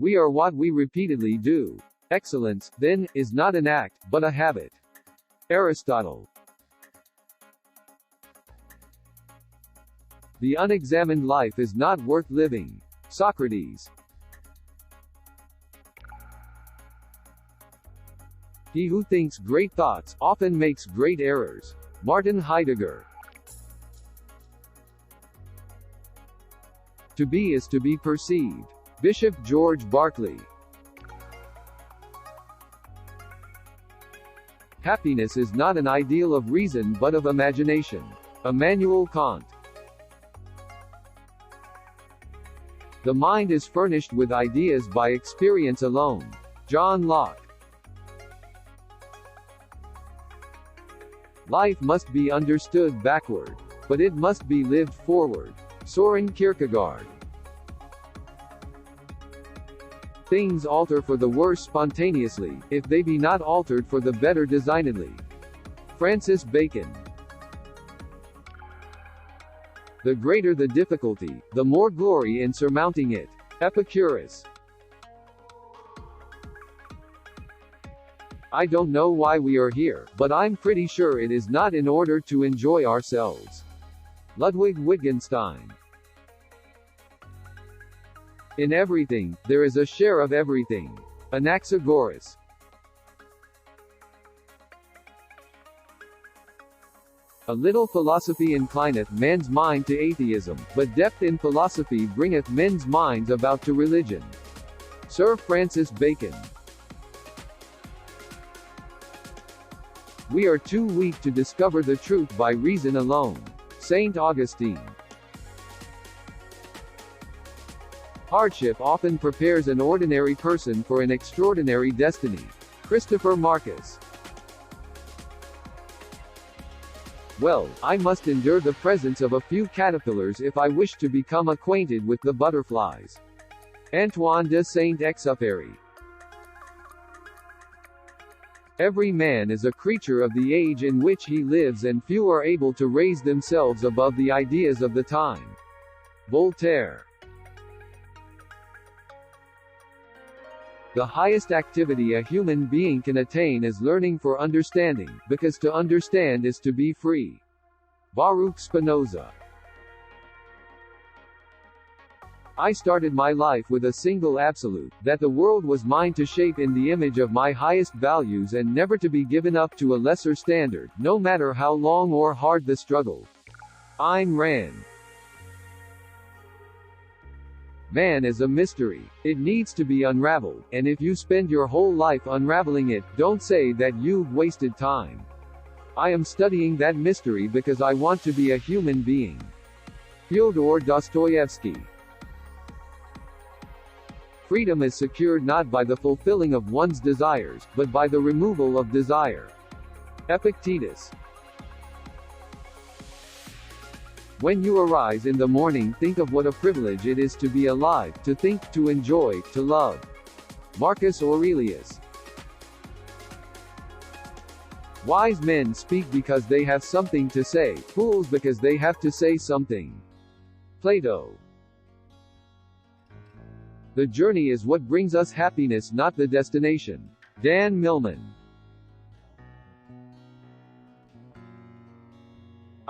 We are what we repeatedly do. Excellence, then, is not an act, but a habit. Aristotle. The unexamined life is not worth living. Socrates. He who thinks great thoughts often makes great errors. Martin Heidegger. To be is to be perceived. Bishop George Berkeley. Happiness is not an ideal of reason but of imagination. Immanuel Kant. The mind is furnished with ideas by experience alone. John Locke. Life must be understood backward, but it must be lived forward. Soren Kierkegaard. Things alter for the worse spontaneously, if they be not altered for the better designedly. Francis Bacon. The greater the difficulty, the more glory in surmounting it. Epicurus. I don't know why we are here, but I'm pretty sure it is not in order to enjoy ourselves. Ludwig Wittgenstein. In everything, there is a share of everything. Anaxagoras. A little philosophy inclineth man's mind to atheism, but depth in philosophy bringeth men's minds about to religion. Sir Francis Bacon. We are too weak to discover the truth by reason alone. Saint Augustine. Hardship often prepares an ordinary person for an extraordinary destiny. Christopher Marcus. Well, I must endure the presence of a few caterpillars if I wish to become acquainted with the butterflies. Antoine de Saint-Exupéry. Every man is a creature of the age in which he lives, and few are able to raise themselves above the ideas of the time. Voltaire. The highest activity a human being can attain is learning for understanding, because to understand is to be free. Baruch Spinoza. I started my life with a single absolute, that the world was mine to shape in the image of my highest values and never to be given up to a lesser standard, no matter how long or hard the struggle. Ayn Rand. Man is a mystery. It needs to be unraveled, and if you spend your whole life unraveling it, don't say that you've wasted time. I am studying that mystery because I want to be a human being. Fyodor Dostoevsky. Freedom is secured not by the fulfilling of one's desires, but by the removal of desire. Epictetus. When you arise in the morning, think of what a privilege it is to be alive, to think, to enjoy, to love. Marcus Aurelius. Wise men speak because they have something to say, fools because they have to say something. Plato. The journey is what brings us happiness, not the destination. Dan Millman.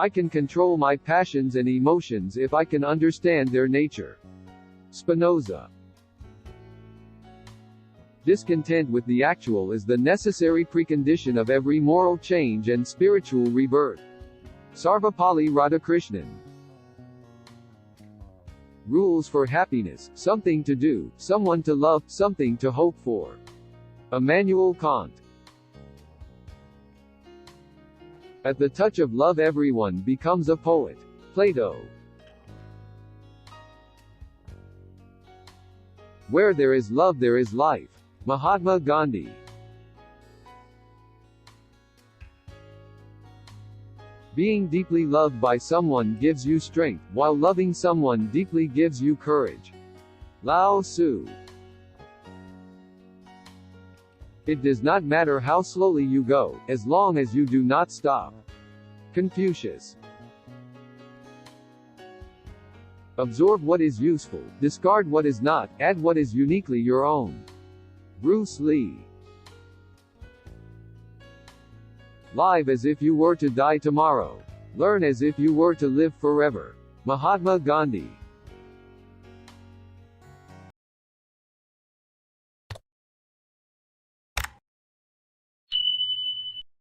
I can control my passions and emotions if I can understand their nature. Spinoza. Discontent with the actual is the necessary precondition of every moral change and spiritual rebirth. Sarvapalli Radhakrishnan. Rules for happiness, something to do, someone to love, something to hope for. Immanuel Kant. At the touch of love everyone becomes a poet. Plato. Where there is love there is life. Mahatma Gandhi. Being deeply loved by someone gives you strength, while loving someone deeply gives you courage. Lao Tzu. It does not matter how slowly you go, as long as you do not stop. Confucius. Absorb what is useful, discard what is not, add what is uniquely your own. Bruce Lee. Live as if you were to die tomorrow. Learn as if you were to live forever. Mahatma Gandhi.